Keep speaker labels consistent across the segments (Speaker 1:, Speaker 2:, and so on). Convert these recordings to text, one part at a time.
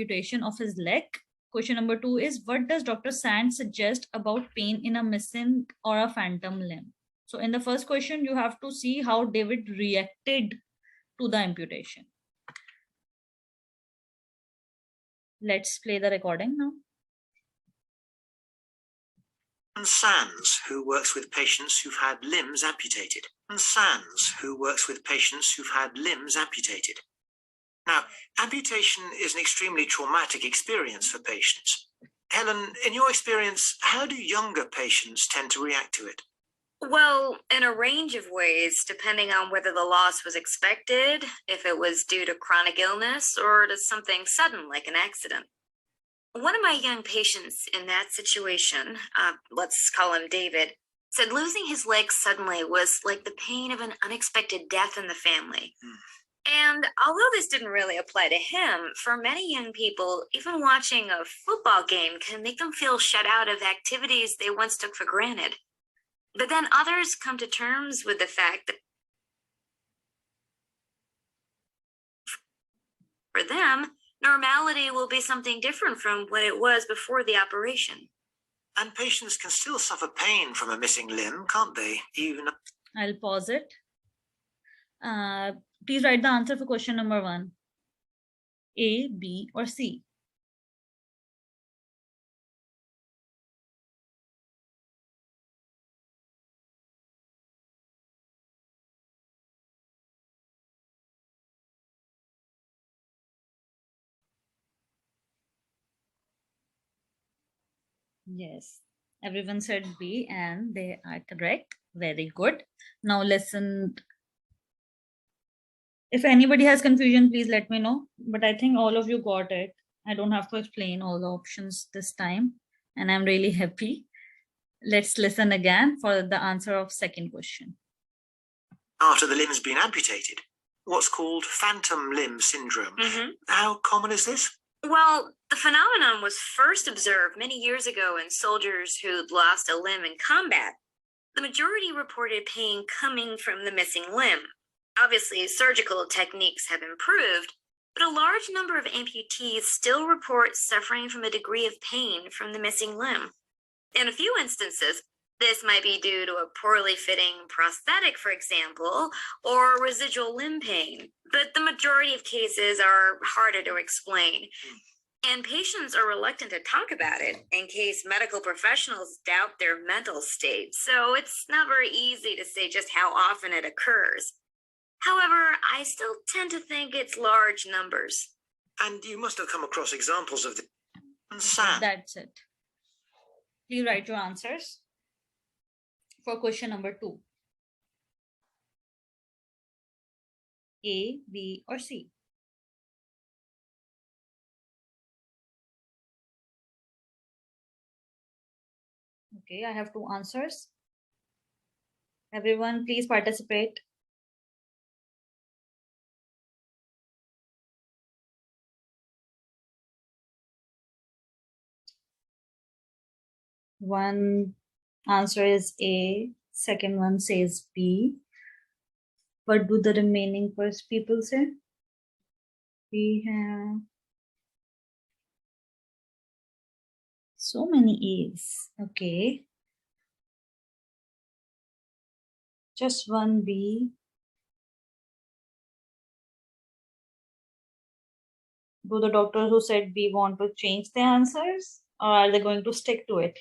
Speaker 1: amputation of his leg. Question number 2 is, what does Dr. Sand suggest about pain in a missing or a phantom limb? So in the first question, you have to see how David reacted to the amputation. Let's play the recording now.
Speaker 2: Sands, who works with patients who've had limbs amputated. Sands, who works with patients who've had limbs amputated. Now, amputation is an extremely traumatic experience for patients. Helen, in your experience, how do younger patients tend to react to it?
Speaker 3: Well, in a range of ways, depending on whether the loss was expected, if it was due to chronic illness, or to something sudden like an accident. One of my young patients in that situation, let's call him David, said losing his leg suddenly was like the pain of an unexpected death in the family. And although this didn't really apply to him, for many young people, even watching a football game can make them feel shut out of activities they once took for granted. But then others come to terms with the fact that for them, normality will be something different from what it was before the operation.
Speaker 2: And patients can still suffer pain from a missing limb, can't they?
Speaker 1: I'll pause it. Please write the answer for question number 1. A, B, or C? Yes, everyone said B and they are correct. Very good. Now listen. If anybody has confusion, please let me know. But I think all of you got it. I don't have to explain all the options this time. And I'm really happy. Let's listen again for the answer of second question.
Speaker 2: After the limb's been amputated, what's called phantom limb syndrome. How common is this?
Speaker 3: Well, the phenomenon was first observed many years ago in soldiers who'd lost a limb in combat. The majority reported pain coming from the missing limb. Obviously, surgical techniques have improved, but a large number of amputees still report suffering from a degree of pain from the missing limb. In a few instances, this might be due to a poorly fitting prosthetic, for example, or residual limb pain, but the majority of cases are harder to explain. And patients are reluctant to talk about it in case medical professionals doubt their mental state, so it's not very easy to say just how often it occurs. However, I still tend to think it's large numbers.
Speaker 2: And you must have come across examples of the
Speaker 1: That's it. Please write your answers for question number 2. A, B, or C? Okay, I have 2 answers. Everyone, please participate. One answer is A, second one says B. What do the remaining first people say? We have so many A's. Okay. Just one B. Do the doctors who said B want to change their answers, or are they going to stick to it?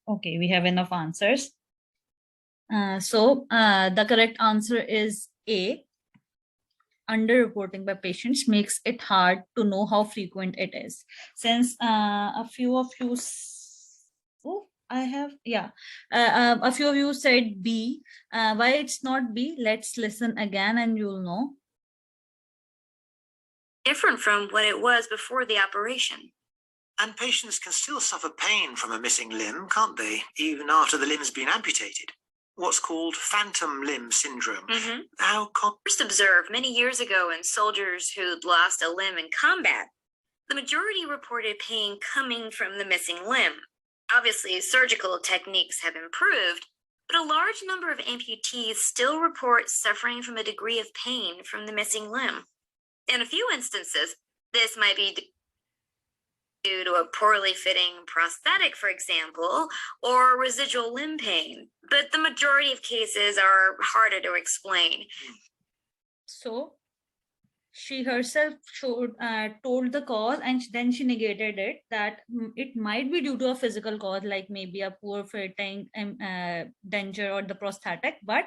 Speaker 1: Okay, we have enough answers. The correct answer is A. Underreporting by patients makes it hard to know how frequent it is. Since a few of you, a few of you said B. Why it's not B? Let's listen again and you'll know.
Speaker 3: Different from what it was before the operation.
Speaker 2: And patients can still suffer pain from a missing limb, can't they? Even after the limb's been amputated. What's called phantom limb syndrome. How common?
Speaker 3: First observed many years ago in soldiers who'd lost a limb in combat. The majority reported pain coming from the missing limb. Obviously, surgical techniques have improved, But a large number of amputees still report suffering from a degree of pain from the missing limb. In a few instances, this might be due to a poorly fitting prosthetic, for example, or residual limb pain. But the majority of cases are harder to explain.
Speaker 1: So she herself told the cause, and then she negated it, that it might be due to a physical cause, like maybe a poor fitting denture or the prosthetic, but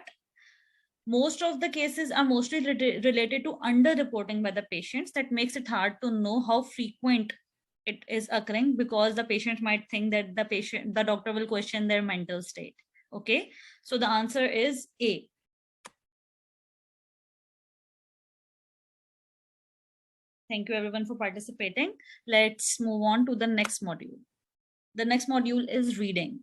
Speaker 1: most of the cases are mostly related to underreporting by the patients. That makes it hard to know how frequent it is occurring, because the patient might think that the doctor will question their mental state. Okay, so the answer is A. Thank you everyone for participating. Let's move on to the next module. The next module is reading.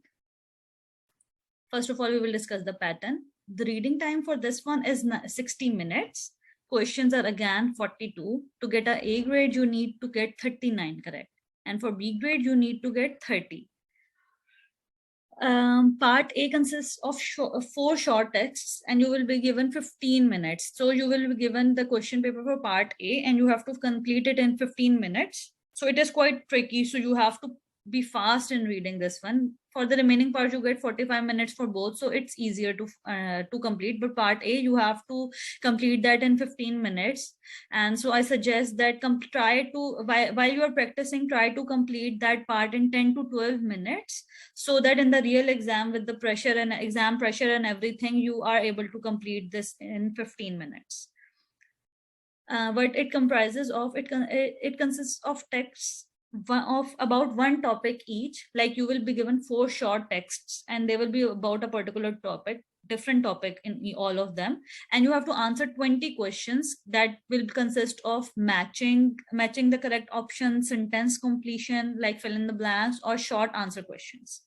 Speaker 1: First of all, we will discuss the pattern. The reading time for this one is 60 minutes. Questions are again 42. To get an A grade, you need to get 39 correct. And for B grade, you need to get 30. Part A consists of 4 short texts, and you will be given 15 minutes. So you will be given the question paper for part A, and you have to complete it in 15 minutes. So it is quite tricky. So you have to be fast in reading this one. For the remaining part, you get 45 minutes for both, so it's easier to complete. But part A, you have to complete that in 15 minutes. And so I suggest that while you are practicing, try to complete that part in 10 to 12 minutes, so that in the real exam, with the pressure and exam pressure and everything, you are able to complete this in 15 minutes. But it consists of texts of about one topic each. Like you will be given 4 short texts, and they will be about a particular topic, different topic in all of them, and you have to answer 20 questions that will consist of matching the correct option, sentence completion, like fill in the blanks, or short answer questions.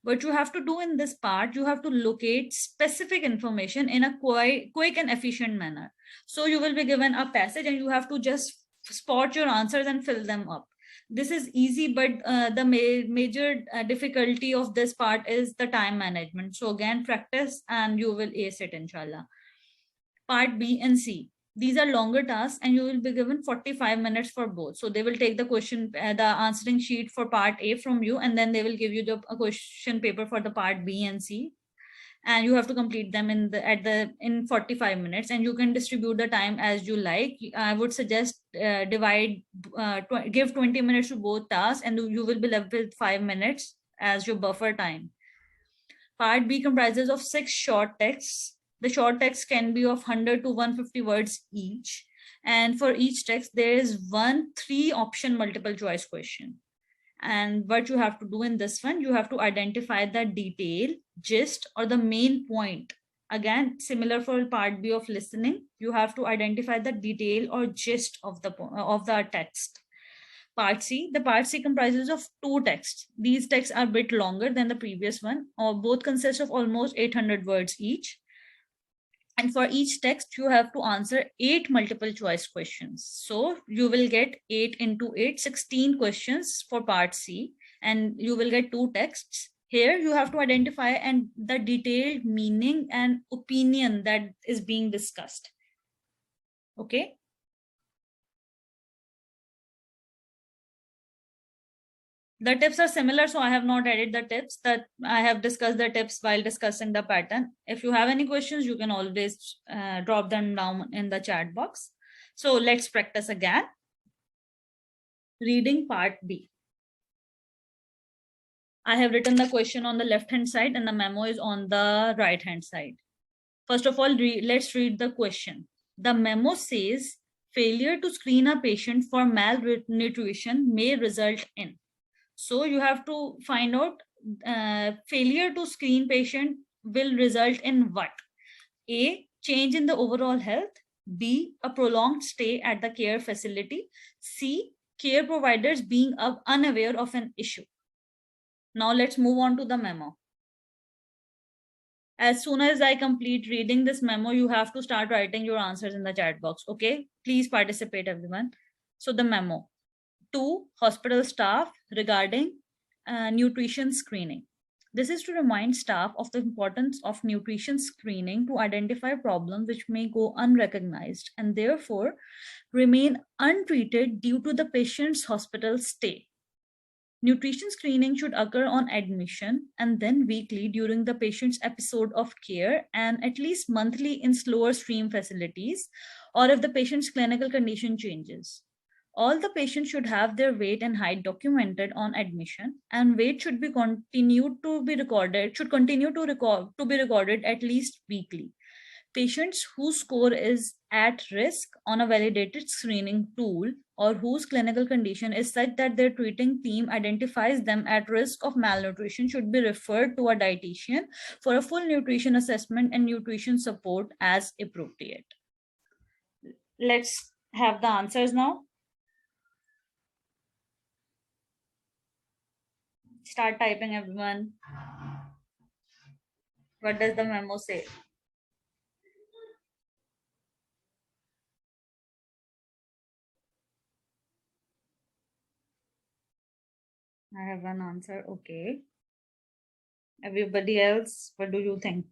Speaker 1: What you have to do in this part, you have to locate specific information in a quick and efficient manner. So you will be given a passage, and you have to just spot your answers and fill them up. This is easy, but the major difficulty of this part is the time management. So again, practice and you will ace it, inshallah. Part B and C. These are longer tasks, and you will be given 45 minutes for both. So they will take the question, the answering sheet for part A from you, and then they will give you the question paper for the part B and C. And you have to complete them in 45 minutes, and you can distribute the time as you like. I would suggest give 20 minutes to both tasks, and you will be left with 5 minutes as your buffer time. Part B comprises of 6 short texts. The short text can be of 100 to 150 words each, and for each text there is 1 3-option multiple choice question. And what you have to do in this one, you have to identify the detail, gist, or the main point. Again, similar for part B of listening, you have to identify the detail or gist of the text. Part C, the part C comprises of 2 texts. These texts are a bit longer than the previous one, or both consist of almost 800 words each. And for each text, you have to answer 8 multiple choice questions. So you will get 8 into 8, 16 questions for part C, and you will get 2 texts. Here you have to identify and the detailed meaning and opinion that is being discussed. Okay. The tips are similar, so I have not added the tips. That I have discussed the tips while discussing the pattern. If you have any questions, you can always drop them down in the chat box. So let's practice again. Reading part B. I have written the question on the left-hand side, and the memo is on the right-hand side. First of all, let's read the question. The memo says, failure to screen a patient for malnutrition may result in. So you have to find out failure to screen patient will result in what? A, change in the overall health. B, a prolonged stay at the care facility. C, care providers being unaware of an issue. Now let's move on to the memo. As soon as I complete reading this memo, you have to start writing your answers in the chat box. Okay, please participate, everyone. So the memo. To hospital staff regarding nutrition screening. This is to remind staff of the importance of nutrition screening to identify problems which may go unrecognized and therefore remain untreated due to the patient's hospital stay. Nutrition screening should occur on admission and then weekly during the patient's episode of care and at least monthly in slower stream facilities or if the patient's clinical condition changes. All the patients should have their weight and height documented on admission, and weight should continue to be recorded at least weekly. Patients whose score is at risk on a validated screening tool or whose clinical condition is such that their treating team identifies them at risk of malnutrition should be referred to a dietitian for a full nutrition assessment and nutrition support as appropriate. Let's have the answers now. Start typing, everyone. What does the memo say? I have one answer. Okay. Everybody else, what do you think?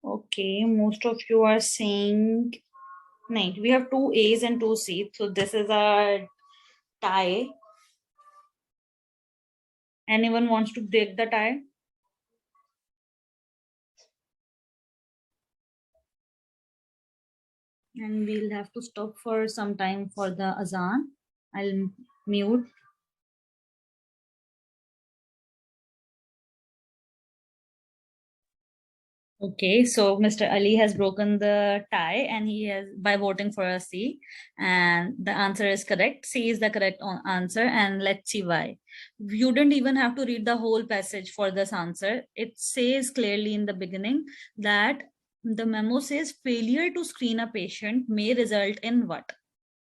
Speaker 1: Okay, most of you are saying, no, we have 2 A's and 2 C's. So this is a tie. Anyone wants to break the tie? And we'll have to stop for some time for the azan. I'll mute. Okay, so Mr. Ali has broken the tie and he has by voting for a C, and the answer is correct. C is the correct answer, and let's see why. You didn't even have to read the whole passage for this answer. It says clearly in the beginning that the memo says failure to screen a patient may result in what?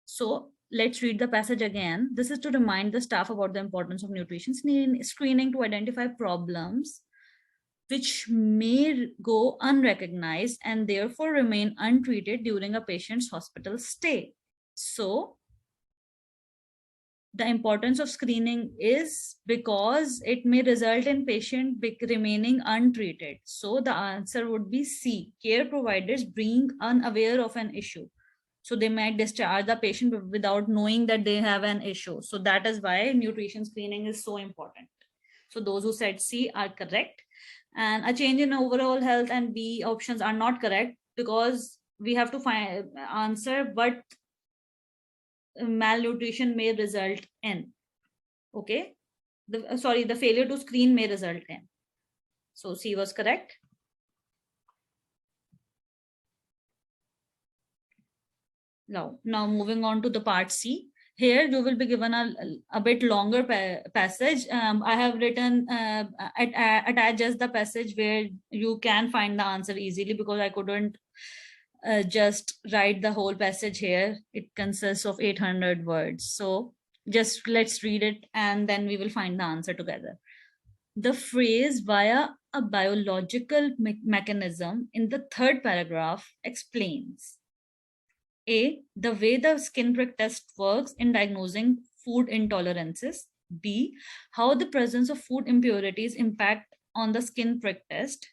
Speaker 1: So let's read the passage again. This is to remind the staff about the importance of nutrition screening to identify problems which may go unrecognized and therefore remain untreated during a patient's hospital stay. So the importance of screening is because it may result in patient remaining untreated. So the answer would be C, care providers being unaware of an issue. So they might discharge the patient without knowing that they have an issue. So that is why nutrition screening is so important. So those who said C are correct. And a change in overall health and B options are not correct because we have to find answer what malnutrition may result in. Okay, the failure to screen may result in. So C was correct. Now moving on to the part C. Here you will be given a bit longer passage. I have written attach just the passage where you can find the answer easily because I couldn't just write the whole passage here. It consists of 800 words. So just let's read it and then we will find the answer together. The phrase via a biological mechanism in the third paragraph explains A, the way the skin prick test works in diagnosing food intolerances. B, how the presence of food impurities impact on the skin prick test.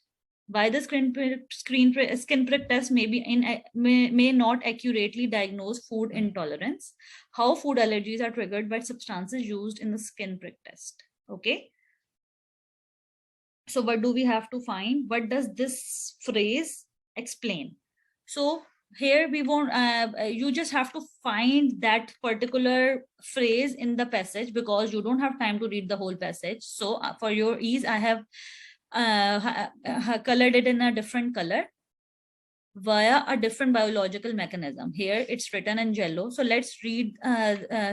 Speaker 1: Why the skin prick test may not accurately diagnose food intolerance. How food allergies are triggered by substances used in the skin prick test. Okay. So what do we have to find? What does this phrase explain? So here we won't, you just have to find that particular phrase in the passage because you don't have time to read the whole passage. So for your ease, I have colored it in a different color via a different biological mechanism. Here it's written in yellow. So let's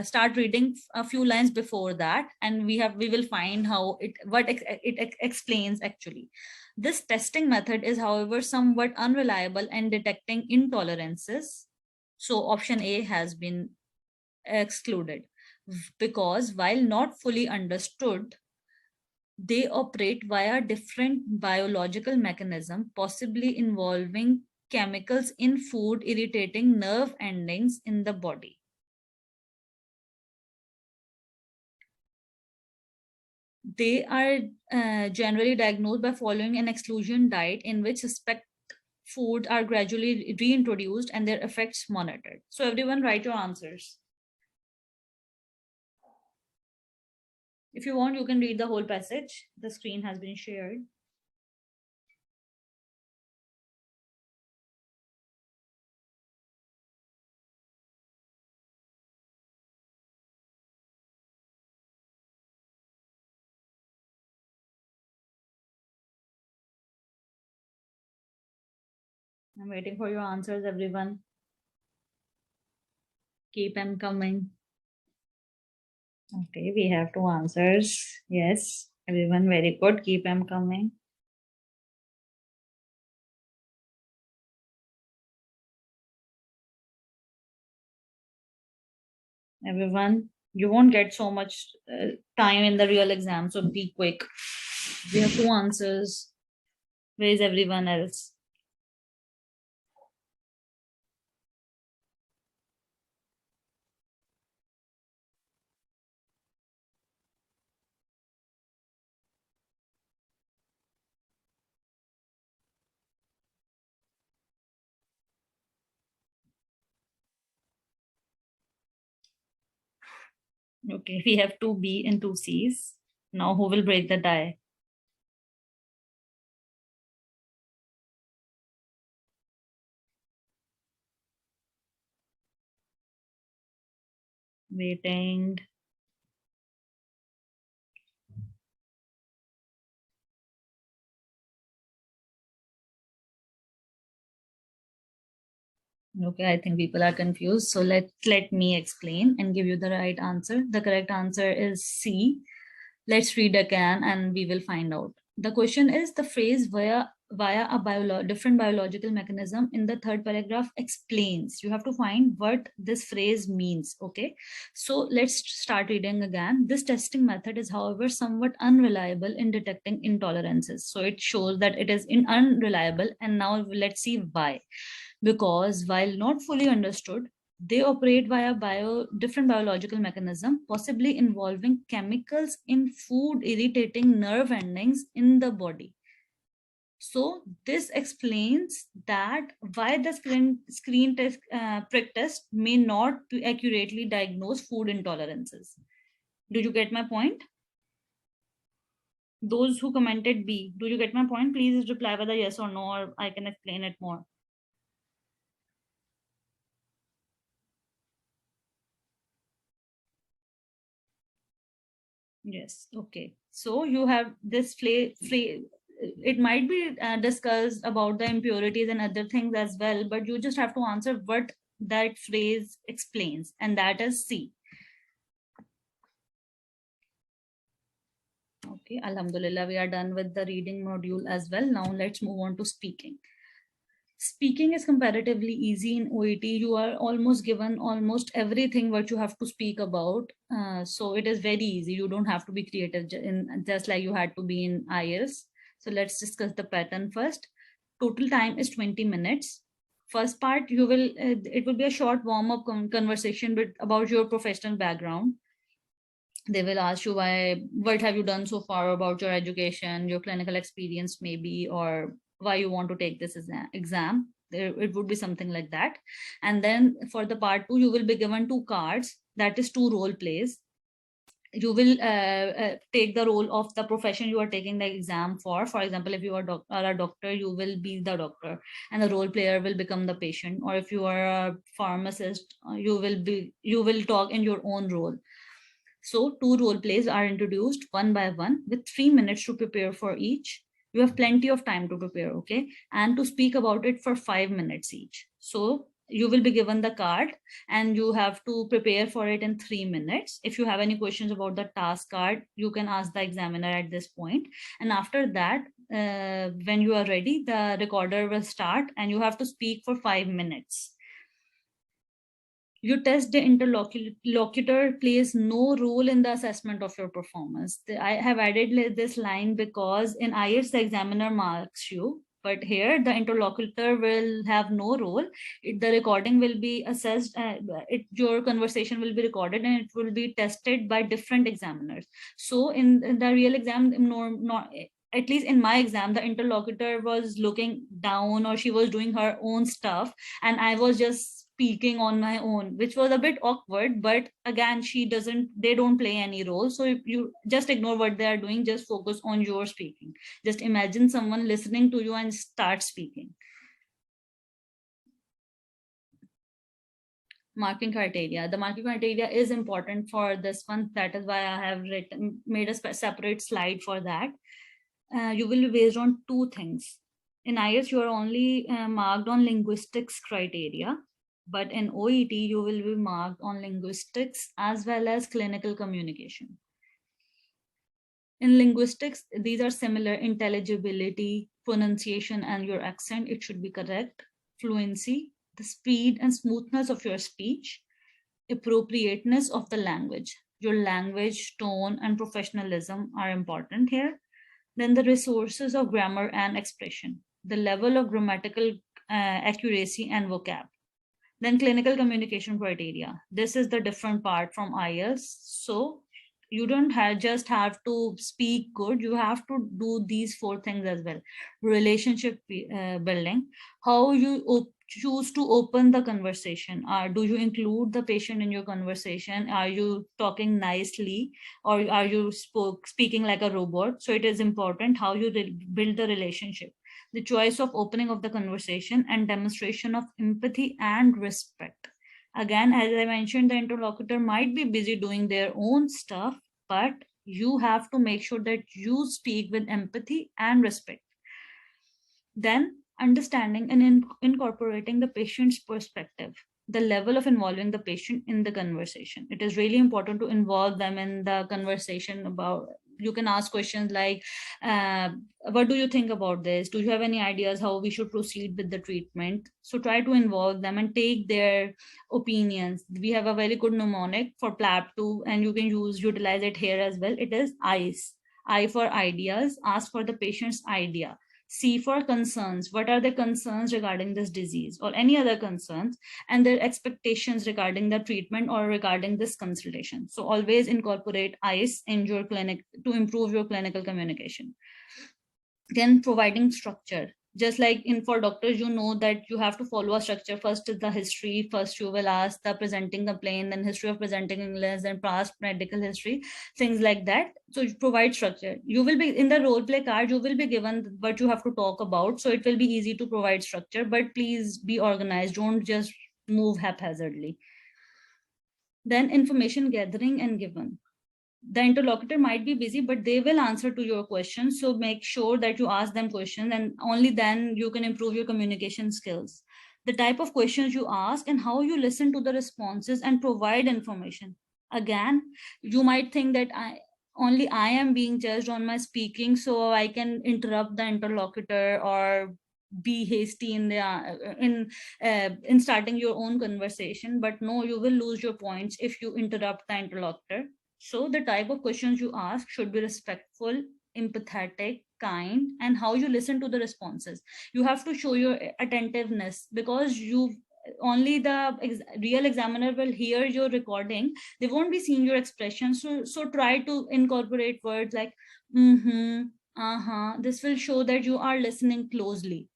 Speaker 1: start reading a few lines before that, and we will find how it explains actually. This testing method is, however, somewhat unreliable in detecting intolerances. So option A has been excluded because while not fully understood, they operate via different biological mechanism, possibly involving chemicals in food irritating nerve endings in the body. They are generally diagnosed by following an exclusion diet in which suspect foods are gradually reintroduced and their effects monitored. So everyone write your answers. If you want, you can read the whole passage. The screen has been shared. I'm waiting for your answers, everyone. Keep them coming. Okay, we have two answers. Yes, everyone, very good. Keep them coming. Everyone, you won't get so much time in the real exam, so be quick. We have two answers. Where is everyone else? Okay, we have two B and two C's. Now who will break the tie? Waiting. Okay, I think people are confused. So let me explain and give you the right answer. The correct answer is C. Let's read again and we will find out. The question is the phrase via a different biological mechanism in the third paragraph explains. You have to find what this phrase means. Okay, so let's start reading again. This testing method is, however, somewhat unreliable in detecting intolerances. So it shows that it is unreliable, and now let's see why. Because while not fully understood, they operate via different biological mechanism, possibly involving chemicals in food irritating nerve endings in the body. So this explains that why the screen test, prick test may not accurately diagnose food intolerances. Did you get my point? Those who commented B, do you get my point? Please reply with a yes or no, or I can explain it more. Yes. Okay. So you have this it might be discussed about the impurities and other things as well, but you just have to answer what that phrase explains, and that is C. Okay. Alhamdulillah, we are done with the reading module as well. Now let's move on to speaking. Speaking is comparatively easy in OET. You are almost given almost everything what you have to speak about. So it is very easy. You don't have to be creative just like you had to be in IELTS. So let's discuss the pattern first. Total time is 20 minutes. First part, it will be a short warm-up conversation about your professional background. They will ask you what have you done so far about your education, your clinical experience maybe, or why you want to take this exam. It would be something like that. And then for the part 2, you will be given 2 cards, that is 2 role plays. You will take the role of the profession you are taking the exam for. For example, if you are a doctor, you will be the doctor and the role player will become the patient. Or if you are a pharmacist, you will talk in your own role. So 2 role plays are introduced one by one with 3 minutes to prepare for each. You have plenty of time to prepare, okay? And to speak about it for 5 minutes each. So you will be given the card and you have to prepare for it in 3 minutes. If you have any questions about the task card, you can ask the examiner at this point. And after that, when you are ready, the recorder will start and you have to speak for 5 minutes. You test the interlocutor plays no role in the assessment of your performance. I have added this line because in IELTS, the examiner marks you, but here the interlocutor will have no role. The recording will be assessed, your conversation will be recorded and it will be tested by different examiners. So in the real exam, at least in my exam, the interlocutor was looking down or she was doing her own stuff and I was just speaking on my own, which was a bit awkward, but again, they don't play any role. So if you just ignore what they are doing, just focus on your speaking. Just imagine someone listening to you and start speaking. Marking criteria. The marking criteria is important for this one. That is why I have made a separate slide for that. You will be based on 2 things. In IELTS, you are only marked on linguistics criteria, but in OET, you will be marked on linguistics as well as clinical communication. In linguistics, these are similar: intelligibility, pronunciation, and your accent, it should be correct, fluency, the speed and smoothness of your speech, appropriateness of the language. Your language, tone, and professionalism are important here. Then the resources of grammar and expression, the level of grammatical accuracy and vocab. Then clinical communication criteria. This is the different part from IELTS. So you don't just have to speak good, you have to do these 4 things as well. Relationship building, how you choose to open the conversation. Do you include the patient in your conversation? Are you talking nicely or are you speaking like a robot? So it is important how you build the relationship. The choice of opening of the conversation and demonstration of empathy and respect. Again, as I mentioned, the interlocutor might be busy doing their own stuff, but you have to make sure that you speak with empathy and respect. Then understanding and incorporating the patient's perspective, the level of involving the patient in the conversation. It is really important to involve them in the conversation. About, you can ask questions like, what do you think about this? Do you have any ideas how we should proceed with the treatment? So try to involve them and take their opinions. We have a very good mnemonic for PLAB2 and you can utilize it here as well. It is ICE. I for ideas, ask for the patient's idea. C for concerns. What are the concerns regarding this disease or any other concerns, and their expectations regarding the treatment or regarding this consultation. So always incorporate ICE in your clinic to improve your clinical communication. Then providing structure. Just like for doctors, you know that you have to follow a structure. First is the history. First you will ask the presenting complaint, then history of presenting illness, then past medical history, things like that. So you provide structure. You will be in the role play card, you will be given what you have to talk about. So it will be easy to provide structure, but please be organized. Don't just move haphazardly. Then information gathering and given. The interlocutor might be busy, but they will answer to your questions. So make sure that you ask them questions and only then you can improve your communication skills. The type of questions you ask and how you listen to the responses and provide information. Again, you might think that I am being judged on my speaking, so I can interrupt the interlocutor or be hasty in starting your own conversation. But no, you will lose your points if you interrupt the interlocutor. So the type of questions you ask should be respectful, empathetic, kind, and how you listen to the responses. You have to show your attentiveness because only the real examiner will hear your recording. They won't be seeing your expression. So try to incorporate words like this will show that you are listening closely.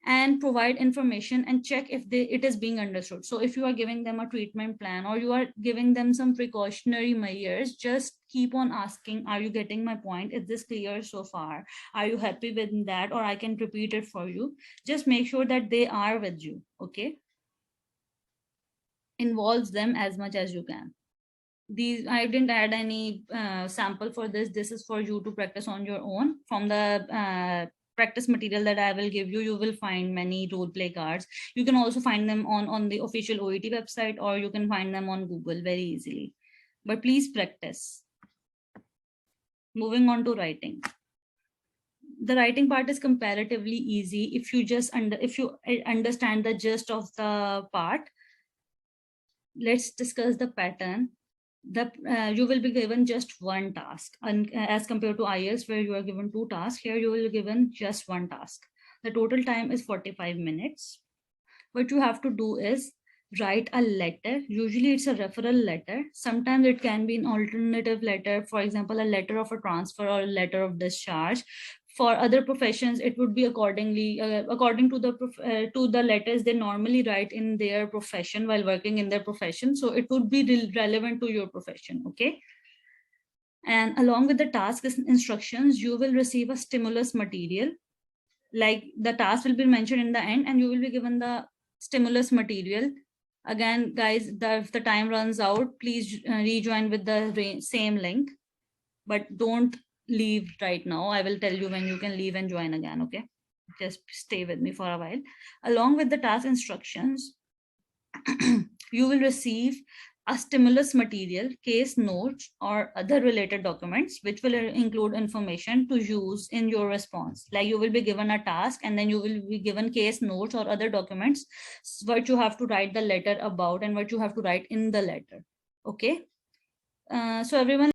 Speaker 1: And provide information and check if it is being understood. So if you are giving them a treatment plan or you are giving them some precautionary measures, just keep on asking, are you getting my point? Is this clear so far? Are you happy with that? Or I can repeat it for you. Just make sure that they are with you, okay? Involves them as much as you can. These I didn't add any sample for this. This is for you to practice on your own. From the practice material that I will give you, you will find many role play cards. You can also find them on the official OET website, or you can find them on Google very easily. But please practice. Moving on to writing. The writing part is comparatively easy if you just understand the gist of the part. Let's discuss the pattern. You will be given just one task, and as compared to IELTS where you are given 2 tasks, here you will be given just 1 task. The total time is 45 minutes. What you have to do is write a letter. Usually it's a referral letter. Sometimes it can be an alternative letter, for example, a letter of a transfer or a letter of discharge. For other professions, it would be according to the letters they normally write in their profession while working in their profession. So it would be relevant to your profession, okay? And along with the task instructions, you will receive a stimulus material. Like the task will be mentioned in the end, and you will be given the stimulus material. Again, guys, if the time runs out, please rejoin with the same link, but don't leave right now. I will tell you when you can leave and join again, okay? Just stay with me for a while. Along with the task instructions, you will receive a stimulus material, case notes, or other related documents, which will include information to use in your response. Like you will be given a task, and then you will be given case notes or other documents, what you have to write the letter about and what you have to write in the letter. Okay. So everyone,